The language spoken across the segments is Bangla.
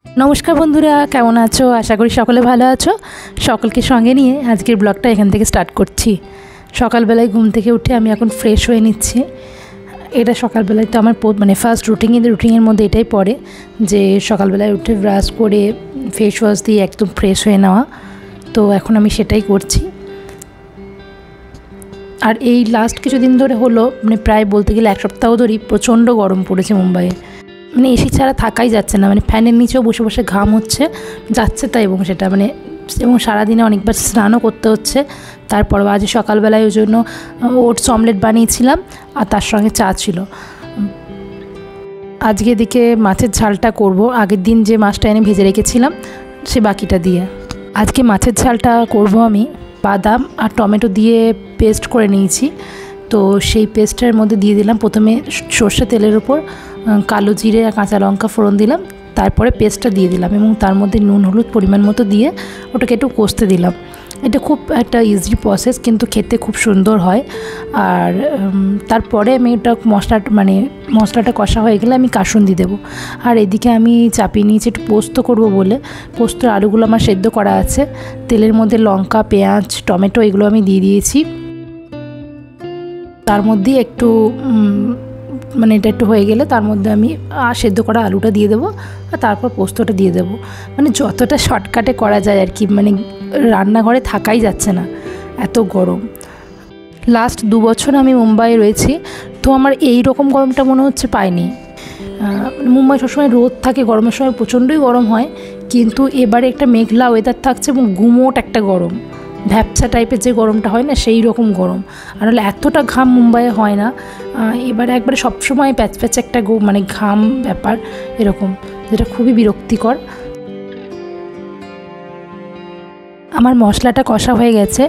নমস্কার বন্ধুরা, কেমন আছো? আশা করি সকলে ভালো আছো। সকলকে সঙ্গে নিয়ে আজকের ব্লগটা এখান থেকে স্টার্ট করছি। সকালবেলায় ঘুম থেকে উঠে আমি এখন ফ্রেশ হয়ে নিচ্ছি। এটা সকালবেলায় তো আমার ফার্স্ট রুটিনের মধ্যে এটাই পড়ে যে সকালবেলায় উঠে ব্রাশ করে ফেস ওয়াশ দিয়ে একদম ফ্রেশ হয়ে নেওয়া। তো এখন আমি সেটাই করছি। আর এই লাস্ট কিছুদিন ধরে হলো প্রায় বলতে গেলে এক সপ্তাহ ধরেই প্রচণ্ড গরম পড়েছে মুম্বাইয়ে। এসি ছাড়া থাকাই যাচ্ছে না, ফ্যানের নিচেও বসে বসে ঘাম হচ্ছে যাচ্ছে তাই, এবং সেটা এবং সারাদিনে অনেকবার স্নানও করতে হচ্ছে। তারপর আজ সকালবেলায় ওই জন্য ওটস অমলেট বানিয়েছিলাম আর তার সঙ্গে চা ছিল। আজকে এদিকে মাছের ঝালটা করব, আগের দিন যে মাছটা এনে ভেজে রেখেছিলাম সে বাকিটা দিয়ে। আজকে মাছের ঝালটা করব আমি বাদাম আর টমেটো দিয়ে পেস্ট করে নিয়েছি। তো সেই পেস্টের মধ্যে দিয়ে দিলাম প্রথমে সর্ষে তেলের উপর কালো জিরে আর কাঁচা লঙ্কা ফোড়ন দিলাম, তারপরে পেস্টটা দিয়ে দিলাম এবং তার মধ্যে নুন হলুদ পরিমাণ মতো দিয়ে ওটাকে একটু কষতে দিলাম। এটা খুব একটা ইজি প্রসেস, কিন্তু খেতে খুব সুন্দর হয়। আর তারপরে আমি ওটা মশলাটা কষা হয়ে গেলে আমি কাসুন্দি দেবো। আর এদিকে আমি চাপিয়ে নিয়েছি একটু পোস্ত করব বলে। পোস্তর আলুগুলো আমার সেদ্ধ করা আছে, তেলের মধ্যে লঙ্কা পেঁয়াজ টমেটো এগুলো আমি দিয়ে দিয়েছি। তার মধ্যে একটু এটা একটু হয়ে গেলে তার মধ্যে আমি সেদ্ধ করা আলুটা দিয়ে দেবো আর তারপর পোস্তটা দিয়ে দেবো। যতটা শর্টকাটে করা যায় আর কি, রান্নাঘরে থাকাই যাচ্ছে না, এত গরম। লাস্ট 2 বছর আমি মুম্বাইয়ে রয়েছি, তো আমার এই রকম গরমটা মনে হচ্ছে পাইনি। মুম্বাই সবসময় রোদ থাকে, গরমের সময় প্রচণ্ডই গরম হয়, কিন্তু এবারে একটা মেঘলা ওয়েদার থাকছে এবং গুমোট একটা গরম, ভ্যাপসা টাইপের যে গরমটা হয় না সেই রকম গরম। আর হলে এতটা ঘাম মুম্বাইয়ে হয় না, এবারে একবারে সবসময় প্যাচ একটা ঘাম ব্যাপার এরকম, যেটা খুবই বিরক্তিকর। আমার মশলাটা কষা হয়ে গেছে,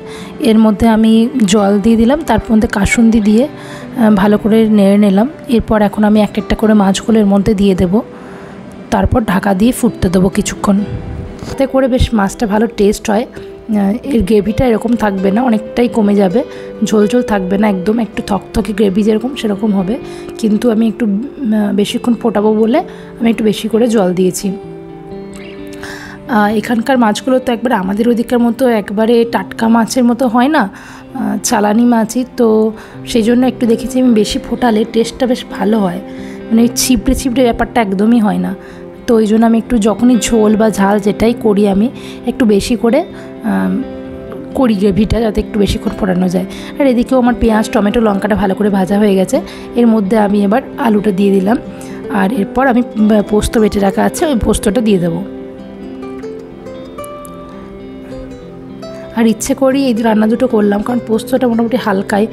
এর মধ্যে আমি জল দিয়ে দিলাম, তার মধ্যে কাসুন্দি দিয়ে ভালো করে নেড়ে নিলাম। এরপর এখন আমি একটা করে মাছগুলো এর মধ্যে দিয়ে দেব, তারপর ঢাকা দিয়ে ফুটতে দেবো কিছুক্ষণ। এতে করে বেশ মাছটা ভালো টেস্ট হয়। এর গ্রেভিটা এরকম থাকবে না, অনেকটাই কমে যাবে, ঝোল থাকবে না, একদম একটু থকথকে গ্রেভি যেরকম সেরকম হবে। কিন্তু আমি একটু বেশিক্ষণ ফোটাবো বলে আমি একটু বেশি করে জল দিয়েছি। এখানকার মাছগুলো তো একবারে আমাদের ওদিকের মতো একবারে টাটকা মাছের মতো হয় না, চালানি মাছই, তো সেই জন্য একটু দেখেছি আমি বেশি ফোটালে টেস্টটা বেশ ভালো হয়, ওই ছিপড়ে ব্যাপারটা একদমই হয় না। তো ওই জন্য আমি একটু যখনই ঝোল বা ঝাল যেটাই করি আমি একটু বেশি করে করি গ্রেভিটা, যাতে একটু বেশিক্ষণ ফোটানো যায়। আর এদিকেও আমার পেঁয়াজ টমেটো লঙ্কাটা ভালো করে ভাজা হয়ে গেছে, এর মধ্যে আমি এবার আলুটা দিয়ে দিলাম। আর এরপর আমি পোস্ত বেটে রাখা আছে, ওই পোস্তটা দিয়ে দেবো। আর ইচ্ছে করি এই রান্না দুটো করলাম, কারণ পোস্তটা মোটামুটি হালকায়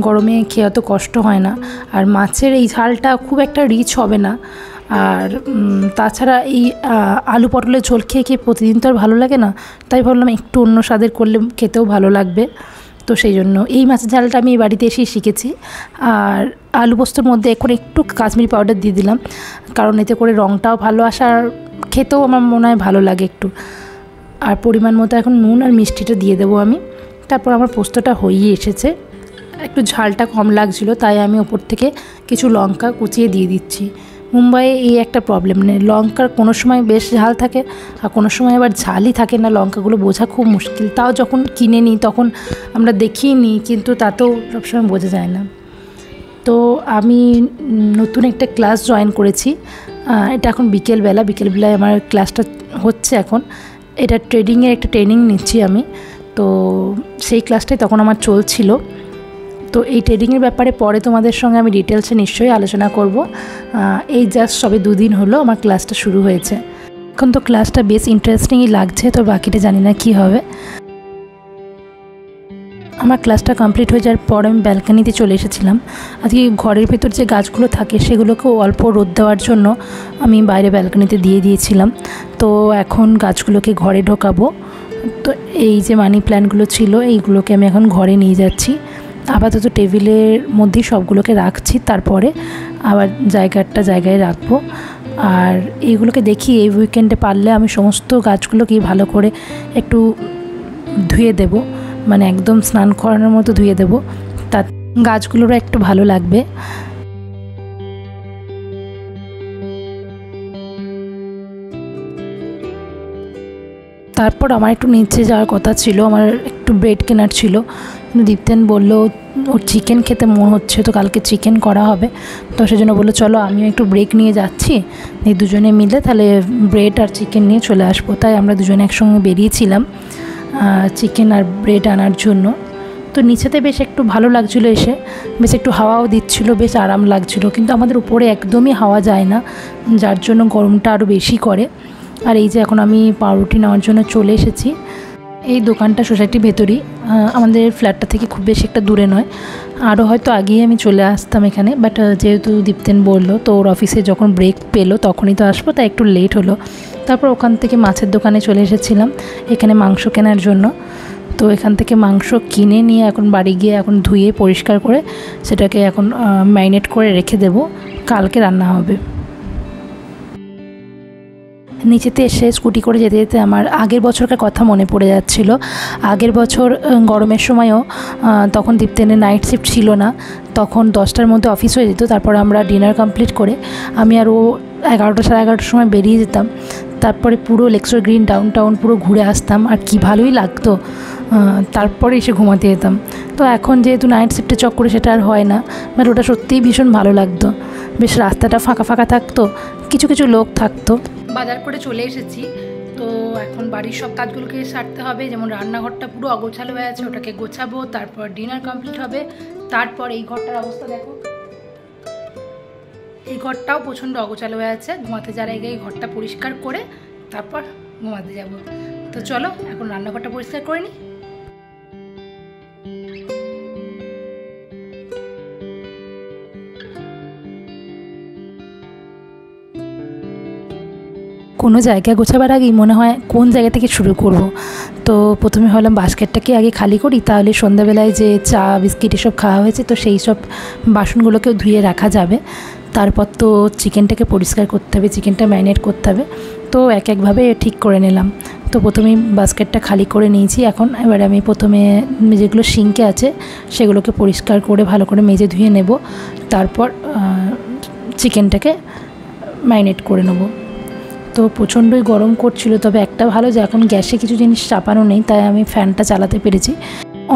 গরমে খেয়ে অত কষ্ট হয় না, আর মাছের এই ঝালটা খুব একটা রিচ হবে না। আর তাছাড়া এই আলু পটলের ঝোল খেয়ে প্রতিদিন তো আর ভালো লাগে না, তাই ভাবলাম একটু অন্য স্বাদের করলে খেতেও ভালো লাগবে। তো সেই জন্য এই মাছের ঝালটা আমি বাড়িতে এসেই শিখেছি। আর আলু পোস্তর মধ্যে এখন একটু কাশ্মীরি পাউডার দিয়ে দিলাম, কারণ এতে করে রঙটাও ভালো আসার, খেতেও আমার মনে হয় ভালো লাগে একটু। আর পরিমাণ মতো এখন নুন আর মিষ্টিটা দিয়ে দেবো আমি। তারপর আমার পোস্তটা হয়েই এসেছে, একটু ঝালটা কম লাগছিলো তাই আমি ওপর থেকে কিছু লঙ্কা কুচিয়ে দিয়ে দিচ্ছি। মুম্বাইয়ে এই একটা প্রবলেম, লঙ্কার কোনো সময় বেশ ঝাল থাকে আর কোনো সময় আবার ঝালই থাকে না, লঙ্কাগুলো বোঝা খুব মুশকিল। তাও যখন কিনে নিই তখন আমরা দেখিয়ে নিই, কিন্তু তাতেও সবসময় বোঝা যায় না। তো আমি নতুন একটা ক্লাস জয়েন করেছি, এটা এখন বিকেলবেলায় আমার ক্লাসটা হচ্ছে এখন। এটা ট্রেডিংয়ের একটা ট্রেনিং নিচ্ছি আমি, তো সেই ক্লাসটাই তখন আমার চলছিল। তো এই ট্রেডিংয়ের ব্যাপারে পরে তোমাদের সঙ্গে আমি ডিটেলসে নিশ্চয়ই আলোচনা করব। এই জাস্ট সবে 2 দিন হলো আমার ক্লাসটা শুরু হয়েছে। এখন তো ক্লাসটা বেশ ইন্টারেস্টিংই লাগছে, তো বাকিটা জানি না কী হবে। আমার ক্লাসটা কমপ্লিট হয়ে যাওয়ার পর আমি ব্যালকানিতে চলে এসেছিলাম। আজকে ঘরের ভেতর যে গাছগুলো থাকে সেগুলোকেও অল্প রোদ দেওয়ার জন্য আমি বাইরে ব্যালকানিতে দিয়ে দিয়েছিলাম। তো এখন গাছগুলোকে ঘরে ঢোকাবো। তো এই যে মানি প্ল্যান্টগুলো ছিল এইগুলোকে আমি এখন ঘরে নিয়ে যাচ্ছি, আপাতত টেবিলের মধ্যেই সবগুলোকে রাখছি, তারপরে আবার জায়গায় রাখবো। আর এইগুলোকে দেখি এই উইকেন্ডে পারলে আমি সমস্ত গাছগুলোকেই ভালো করে একটু ধুয়ে দেবো, একদম স্নান করানোর মতো ধুয়ে দেবো, তাতে গাছগুলোরও একটু ভালো লাগবে। তারপর আমার একটু নিচে যাওয়ার কথা ছিল, আমার একটু ব্রেড কেনার ছিল, কিন্তু দীপ্তেন বললো ওর চিকেন খেতে মন হচ্ছে, তো কালকে চিকেন করা হবে। তো সেজন্য বললো চলো আমিও একটু ব্রেক নিয়ে যাচ্ছি, এই দুজনে মিলে তাহলে ব্রেড আর চিকেন নিয়ে চলে আসবো। তাই আমরা দুজনে একসঙ্গে বেরিয়েছিলাম চিকেন আর ব্রেড আনার জন্য। তো নিচেতে বেশ একটু ভালো লাগছিলো এসে, বেশ একটু হাওয়াও দিচ্ছিলো, বেশ আরাম লাগছিলো, কিন্তু আমাদের উপরে একদমই হাওয়া যায় না, যার জন্য গরমটা আরও বেশি করে। আর এই যে এখন আমি পাউরুটি নেওয়ার জন্য চলে এসেছি। এই দোকানটা সোসাইটির ভেতরেই, আমাদের ফ্ল্যাটটা থেকে খুব বেশি একটা দূরে নয়, আরও হয়তো আগেই আমি চলে আসতাম এখানে, বাট যেহেতু দীপ্তেন বললো তো ওর অফিসে যখন ব্রেক পেলো তখনই তো আসবো, তাই একটু লেট হলো। তারপর ওখান থেকে মাছের দোকানে চলে এসেছিলাম এখানে মাংস কেনার জন্য। তো এখান থেকে মাংস কিনে নিয়ে এখন বাড়ি গিয়ে এখন ধুয়ে পরিষ্কার করে সেটাকে এখন ম্যারিনেট করে রেখে দেবো, কালকে রান্না হবে। নিচেতে এসে স্কুটি করে যেতে যেতে আমার আগের বছরকার কথা মনে পড়ে যাচ্ছিল। আগের বছর গরমের সময়ও তখন দীপ্তেনের নাইট শিফট ছিল না, তখন 10টার মধ্যে অফিস হয়ে যেত। তারপর আমরা ডিনার কমপ্লিট করে আমি আর ও 11টা সাড়ে 11টার সময় বেরিয়ে যেতাম। তারপরে পুরো লেকশোর গ্রিন ডাউনটাউন পুরো ঘুরে আসতাম, আর কি ভালোই লাগতো। তারপরে এসে ঘুমাতে যেতাম। তো এখন যেহেতু নাইট শিফটে চক করে সেটা আর হয় না, বাট ওটা সত্যিই ভীষণ ভালো লাগতো। বেশ রাস্তাটা ফাঁকা ফাঁকা থাকতো, কিছু কিছু লোক থাকতো। বাজার করে চলে এসেছি, তো এখন বাড়ির সব কাজগুলোকে সারতে হবে। যেমন রান্নাঘরটা পুরো অগোছালো হয়ে আছে, ওটাকে গোছাবো, তারপর ডিনার কমপ্লিট হবে। তারপর এই ঘরটার অবস্থা দেখো, এই ঘরটাও প্রচণ্ড অগোছালো হয়ে আছে, ঘুমাতে যাওয়ার আগে এই ঘরটা পরিষ্কার করে তারপর ঘুমাতে যাব। তো চলো এখন রান্নাঘরটা পরিষ্কার করে নিই। কোনো জায়গা গোছাবার আগেই মনে হয় কোন জায়গা থেকে শুরু করব। তো প্রথমে ভাবলাম বাস্কেটটাকে আগে খালি করি, তাহলে সন্ধ্যাবেলায় যে চা বিস্কিট এসব খাওয়া হয়েছে তো সেই সব বাসনগুলোকেও ধুয়ে রাখা যাবে। তারপর তো চিকেনটাকে পরিষ্কার করতে হবে, চিকেনটা ম্যারিনেট করতে হবে। তো এক একভাবে ঠিক করে নিলাম। তো প্রথমেই বাস্কেটটা খালি করে নিয়েছি। এখন এবারে আমি প্রথমে যেগুলো সিঙ্কে আছে সেগুলোকে পরিষ্কার করে ভালো করে মেজে ধুয়ে নেব, তারপর চিকেনটাকে ম্যারিনেট করে নেব। তো প্রচণ্ডই গরম করছিল, তবে একটা ভালো যে এখন গ্যাসে কিছু জিনিস চাপানো নেই, তাই আমি ফ্যানটা চালাতে পেরেছি।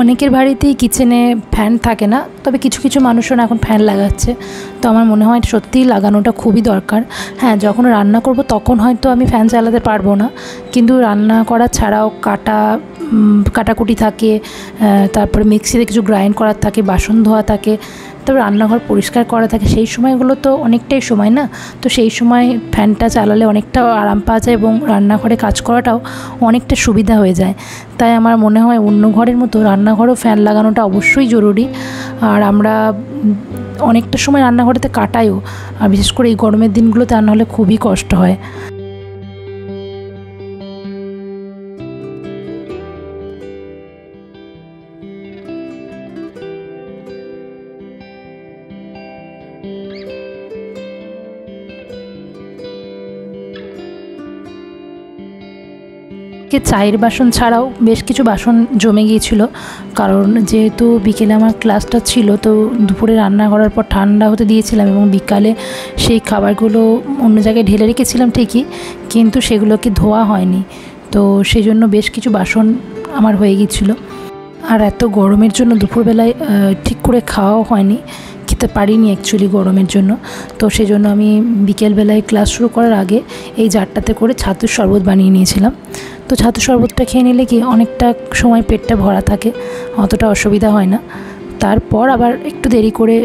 অনেকের বাড়িতেই কিচেনে ফ্যান থাকে না, তবে কিছু কিছু মানুষজন এখন ফ্যান লাগাচ্ছে। তো আমার মনে হয় সত্যিই লাগানোটা খুবই দরকার। হ্যাঁ, যখন রান্না করব তখন হয়তো আমি ফ্যান চালাতে পারবো না, কিন্তু রান্না করা ছাড়াও কাটাকুটি থাকে, তারপরে মিক্সিতে কিছু গ্রাইন্ড করার থাকে, বাসন ধোয়া থাকে, তারপর রান্নাঘর পরিষ্কার করা থাকে। সেই সময়গুলো তো অনেকটাই সময় না, তো সেই সময় ফ্যানটা চালালে অনেকটা আরাম পাওয়া যায় এবং রান্নাঘরে কাজ করাটাও অনেকটা সুবিধা হয়ে যায়। তাই আমার মনে হয় অন্য ঘরের মতো রান্নাঘরেও ফ্যান লাগানোটা অবশ্যই জরুরি। আর আমরা অনেকটা সময় রান্নাঘরেতে কাটাইও, আর বিশেষ করে এই গরমের দিনগুলোতে রান্না হলে খুবই কষ্ট হয়। চায়ের বাসন ছাড়াও বেশ কিছু বাসন জমে গিয়েছিল, কারণ যেহেতু বিকেলে আমার ক্লাসটা ছিল, তো দুপুরে রান্না করার পর ঠান্ডা হতে দিয়েছিলাম এবং বিকালে সেই খাবারগুলো অন্য জায়গায় ঢেলে রেখেছিলাম ঠিকই, কিন্তু সেগুলোকে ধোয়া হয়নি। তো সেই জন্য বেশ কিছু বাসন আমার হয়ে গিয়েছিলো। আর এত গরমের জন্য দুপুরবেলায় ঠিক করে খাওয়াও হয়নি, খেতে পারিনি অ্যাকচুয়ালি গরমের জন্য। তো সেই জন্য আমি বিকেলবেলায় ক্লাস শুরু করার আগে এই জারটাতে করে ছাতুর শরবত বানিয়ে নিয়েছিলাম। তো ছাতুর শরবতটা খেয়ে নিলে কি অনেকটা সময় পেটটা ভরা থাকে, অতটা অসুবিধা হয় না। তারপর আবার একটু দেরি করে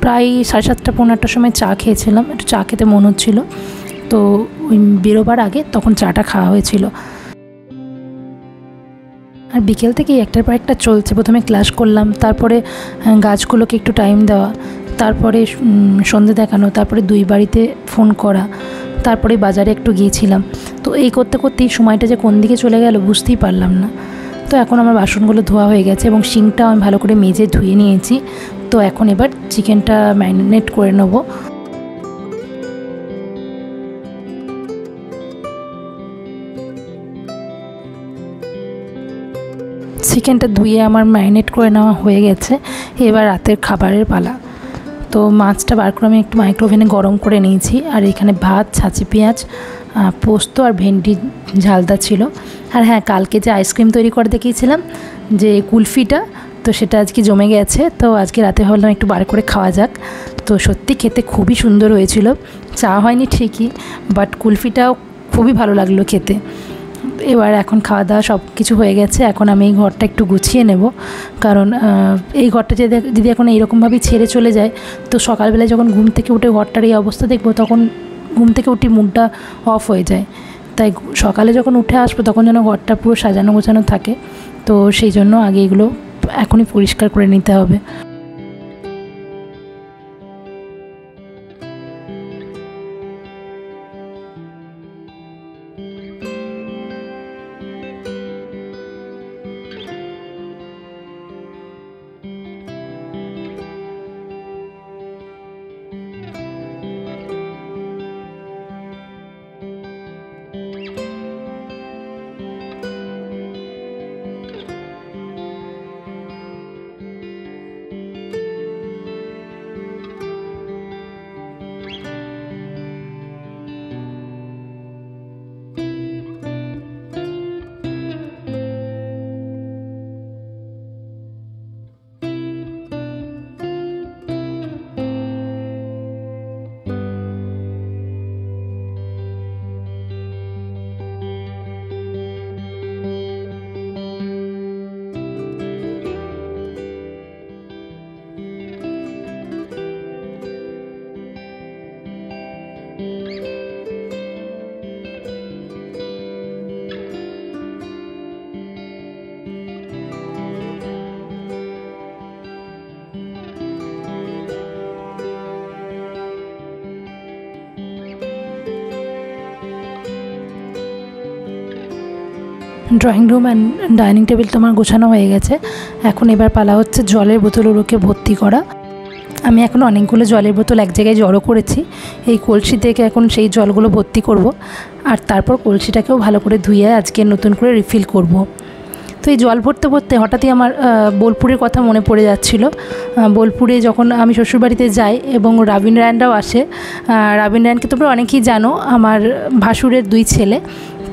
প্রায় 7:30 পৌনে 8টার সময় চা খেয়েছিলাম, একটু চা খেতে মন হচ্ছিল, তো ওই বেরোবার আগে তখন চাটা খাওয়া হয়েছিল। আর বিকেল থেকেই একটার পর একটা চলছে। প্রথমে ক্লাস করলাম, তারপরে গাছগুলোকে একটু টাইম দেওয়া, তারপরে সন্ধে দেখানো, তারপরে 2 বাড়িতে ফোন করা, তারপরে বাজারে একটু গিয়েছিলাম। তো এই করতে করতেই সময়টা যে কোন দিকে চলে গেল বুঝতেই পারলাম না। তো এখন আমার বাসনগুলো ধোয়া হয়ে গেছে এবং সিঙ্কটাও আমি ভালো করে মেজে ধুয়ে নিয়েছি। তো এখন এবার চিকেনটা ম্যারিনেট করে নেব। চিকেনটা ধুয়ে আমার ম্যারিনেট করে নেওয়া হয়ে গেছে, এবার রাতের খাবারের পালা। তো মাছটা বার করে আমি একটু মাইক্রোওভেনে গরম করে নিয়েছি, আর এখানে ভাত, ছাঁচি পেঁয়াজ পোস্ত আর ভেন্ডি ঝালদা ছিল। আর হ্যাঁ, কালকে যে আইসক্রিম তৈরি করে দেখিয়েছিলাম, যে কুলফিটা, তো সেটা আজকে জমে গেছে। তো আজকে রাতে ভাবলাম একটু বার করে খাওয়া যাক। তো সত্যি খেতে খুবই সুন্দর হয়েছিল। চা হয়নি ঠিকই, বাট কুলফিটাও খুবই ভালো লাগলো খেতে। এবার এখন খাওয়া দাওয়া সব কিছু হয়ে গেছে। এখন আমি এই ঘরটা একটু গুছিয়ে নেব, কারণ এই ঘরটা যদি এখন এইরকমভাবেই ছেড়ে চলে যায়, তো সকালবেলায় যখন ঘুম থেকে উঠে ঘরটার এই অবস্থা দেখবো, তখন ঘুম থেকে উঠে মুডটা অফ হয়ে যায়। তাই সকালে যখন উঠে আসবো তখন যেন ঘরটা পুরো সাজানো গোছানো থাকে। তো সেই জন্য আগে এগুলো এখনই পরিষ্কার করে নিতে হবে। Drawing room and dining table তো আমার গোছানো হয়ে গেছে। এখন এবার পালা হচ্ছে জলের বোতলগুলোকে ভর্তি করা। আমি এখন অনেকগুলো জলের বোতল এক জায়গায় জড়ো করেছি। এই কলসি থেকে এখন সেই জলগুলো ভর্তি করব, আর তারপর কলসিটাকেও ভালো করে ধুয়ে আজকে নতুন করে রিফিল করব। তো এই জল ভরতে ভরতে হঠাৎই আমার বোলপুরের কথা মনে পড়ে যাচ্ছিল। বোলপুরে যখন আমি শ্বশুরবাড়িতে যাই এবং রাবিন রায়নরাও আসে, রাবিন রায়নকে তোমরা অনেকেই জানো, আমার ভাসুরের দুই ছেলে।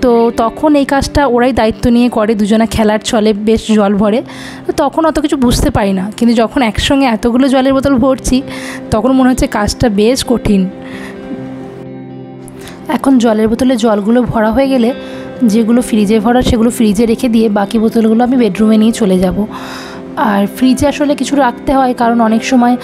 তো তখন এই কাজটা ওরাই দায়িত্ব নিয়ে করে, দুজনা খেলার ছলে বেশ জল ভরে। তো তখন অত কিছু বুঝতে পারি না, কিন্তু যখন একসঙ্গে এতগুলো জলের বোতল ভরছি তখন মনে হচ্ছে কাজটা বেশ কঠিন। এখন জলের বোতলে জলগুলো ভরা হয়ে গেলে যেগুলো ফ্রিজে ভরা সেগুলো ফ্রিজে রেখে দিয়ে বাকি বোতলগুলো আমি বেডরুমে নিয়ে চলে যাব। আর ফ্রিজে আসলে কিছু রাখতে হয়, কারণ অনেক সময়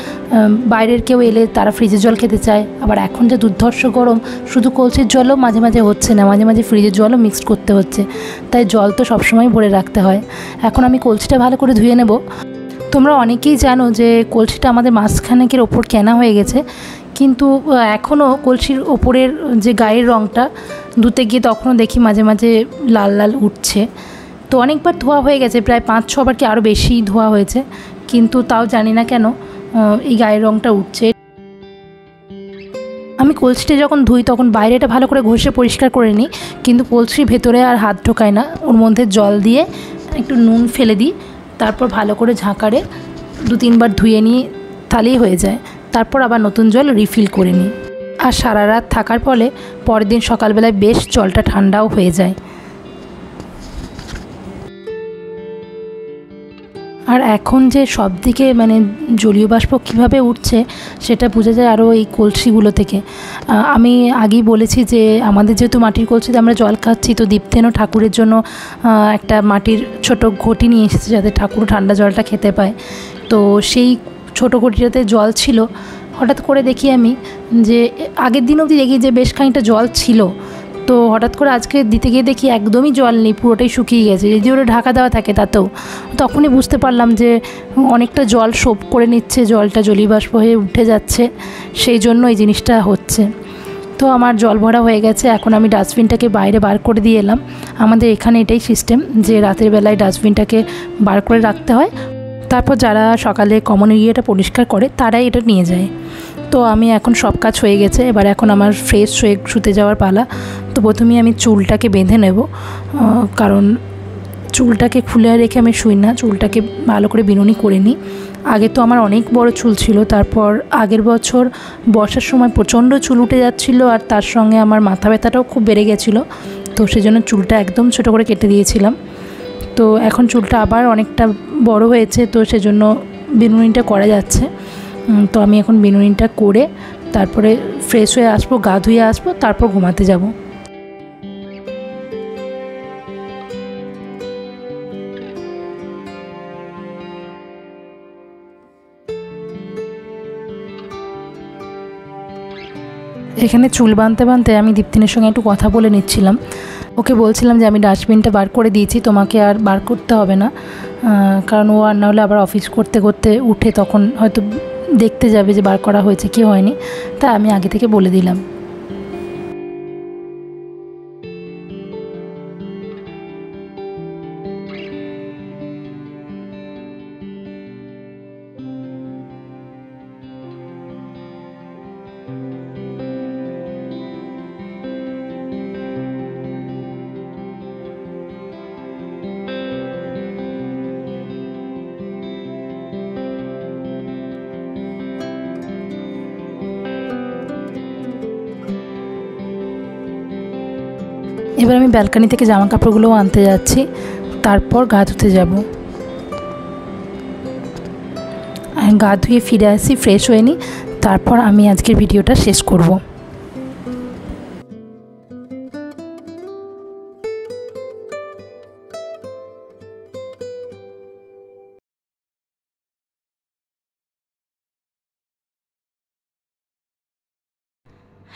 বাইরের কেউ এলে তারা ফ্রিজের জল খেতে চায়। আবার এখন যে দুর্ধর্ষ গরম, শুধু কলসির জলও মাঝে মাঝে হচ্ছে না, মাঝে মাঝে ফ্রিজের জলও মিক্সড করতে হচ্ছে। তাই জল তো সবসময় ভরে রাখতে হয়। এখন আমি কলসিটা ভালো করে ধুয়ে নেব। তোমরা অনেকেই জানো যে কলসিটা আমাদের মাসখানেকের ওপর কেনা হয়ে গেছে, কিন্তু এখনও কলসির ওপরের যে গায়ের রঙটা ধুতে গিয়ে তখনও দেখি মাঝে মাঝে লাল লাল উঠছে। তো অনেকবার ধোয়া হয়ে গেছে, প্রায় 5-6 বার কি আরও বেশি ধোয়া হয়েছে, কিন্তু তাও জানি না কেন এই গায়ের রঙটা উঠছে। আমি কলসিটা যখন ধুই তখন বাইরেটা ভালো করে ঘষে পরিষ্কার করে নিই, কিন্তু কলসির ভেতরে আর হাত ঢোকাই না। ওর মধ্যে জল দিয়ে একটু নুন ফেলে দিই, তারপর ভালো করে ঝাঁকারে 2-3 বার ধুয়ে নিই, তাহলেই হয়ে যায়। তারপর আবার নতুন জল রিফিল করে নিই। আর সারা রাত থাকার ফলে পরের দিন সকালবেলায় বেশ জলটা ঠান্ডাও হয়ে যায়। আর এখন যে সব দিকে মানে জলীয় বাষ্প কীভাবে উঠছে সেটা বোঝা যায় আরও এই কলসিগুলো থেকে। আমি আগেই বলেছি যে আমাদের যেহেতু মাটির কলসিতে আমরা জল খাচ্ছি, তো দীপ্তেনও ঠাকুরের জন্য একটা মাটির ছোট ঘটি নিয়ে এসেছে যাতে ঠাকুর ঠান্ডা জলটা খেতে পায়। তো সেই ছোটো ঘটিটাতে জল ছিল। হঠাৎ করে দেখি আমি যে আগের দিন অবধি দেখি যে বেশ খানিকটা জল ছিল, তো হঠাৎ করে আজকে দিতে গিয়ে দেখি একদমই জল নেই, পুরোটাই শুকিয়ে গেছে। যদি ওটা ঢাকা দেওয়া থাকে তাতেও, তখনই বুঝতে পারলাম যে অনেকটা জল সোপ করে নিচ্ছে, জলটা জলীয়বাষ্প হয়ে উঠে যাচ্ছে, সেই জন্য এই জিনিসটা হচ্ছে। তো আমার জল ভরা হয়ে গেছে। এখন আমি ডাস্টবিনটাকে বাইরে বার করে দিয়ে এলাম। আমাদের এখানে এটাই সিস্টেম যে রাতের বেলায় ডাস্টবিনটাকে বার করে রাখতে হয়, তারপর যারা সকালে কমন এরিয়াটা পরিষ্কার করে তারাই এটা নিয়ে যায়। তো আমি এখন সব কাজ হয়ে গেছে, এবার এখন আমার ফ্রেশ হয়ে শুতে যাওয়ার পালা। তো প্রথমেই আমি চুলটাকে বেঁধে নেব, কারণ চুলটাকে খুলে রেখে আমি শুই না, চুলটাকে ভালো করে বিনুনি করে নিই। আগে তো আমার অনেক বড় চুল ছিল, তারপর আগের বছর বর্ষার সময় প্রচণ্ড চুল উঠে যাচ্ছিল, আর তার সঙ্গে আমার মাথা ব্যথাটাও খুব বেড়ে গেছিলো। তো সেজন্য চুলটা একদম ছোটো করে কেটে দিয়েছিলাম। তো এখন চুলটা আবার অনেকটা বড় হয়েছে, তো সেজন্য বিনুনিটা করা যাচ্ছে। তো আমি এখন বিনুনিটা করে তারপরে ফ্রেশ হয়ে আসবো, গা ধুয়ে আসবো, তারপর ঘুমাতে যাব। এখানে চুল বাঁধতে বাঁধতে আমি দীপ্তিনের সঙ্গে একটু কথা বলে নিচ্ছিলাম। ওকে বলছিলাম যে আমি ডাস্টবিনটা বার করে দিয়েছি, তোমাকে আর বার করতে হবে না, কারণ ও আর না হলে আবার অফিস করতে করতে উঠে তখন হয়তো দেখতে যাবে যে বার করা হয়েছে কি হয়নি, তা আমি আগে থেকে বলে দিলাম। এবার আমি ব্যালকনি থেকে জামা কাপড়গুলোও আনতে যাচ্ছি, তারপর গা ধুতে যাব। গা ধুয়ে ফিরে আসি, ফ্রেশ হয়ে নিই, তারপর আমি আজকের ভিডিওটা শেষ করব।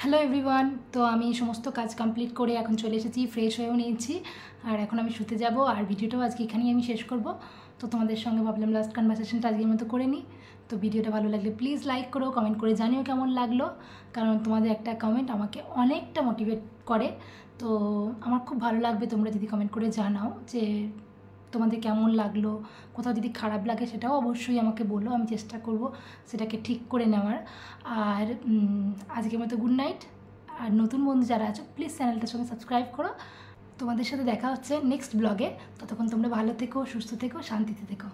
হ্যালো এভরিওয়ান, তো আমি সমস্ত কাজ কমপ্লিট করে এখন চলে এসেছি, ফ্রেশ হয়েও নিয়েছি, আর এখন আমি শুতে যাব। আর ভিডিওটাও আজকে এখানেই আমি শেষ করব। তো তোমাদের সঙ্গে ভাবলাম লাস্ট কনভারসেশনটা আজকের মতো করে নিই। তো ভিডিওটা ভালো লাগলে প্লিজ লাইক করো, কমেন্ট করে জানিও কেমন লাগলো, কারণ তোমাদের একটা কমেন্ট আমাকে অনেকটা মোটিভেট করে। তো আমার খুব ভালো লাগবে তোমরা যদি কমেন্ট করে জানাও যে তোমাদের কেমন লাগলো। কোথাও যদি খারাপ লাগে সেটাও অবশ্যই আমাকে বলো, আমি চেষ্টা করব সেটাকে ঠিক করে নেওয়ার। আর আজকের মতো গুড নাইট। আর নতুন বন্ধু যারা আছো প্লিজ চ্যানেলটার সঙ্গে সাবস্ক্রাইব করো। তোমাদের সাথে দেখা হচ্ছে নেক্সট ব্লগে। ততক্ষণ তোমরা ভালো থেকো, সুস্থ থেকো, শান্তিতে থেকো।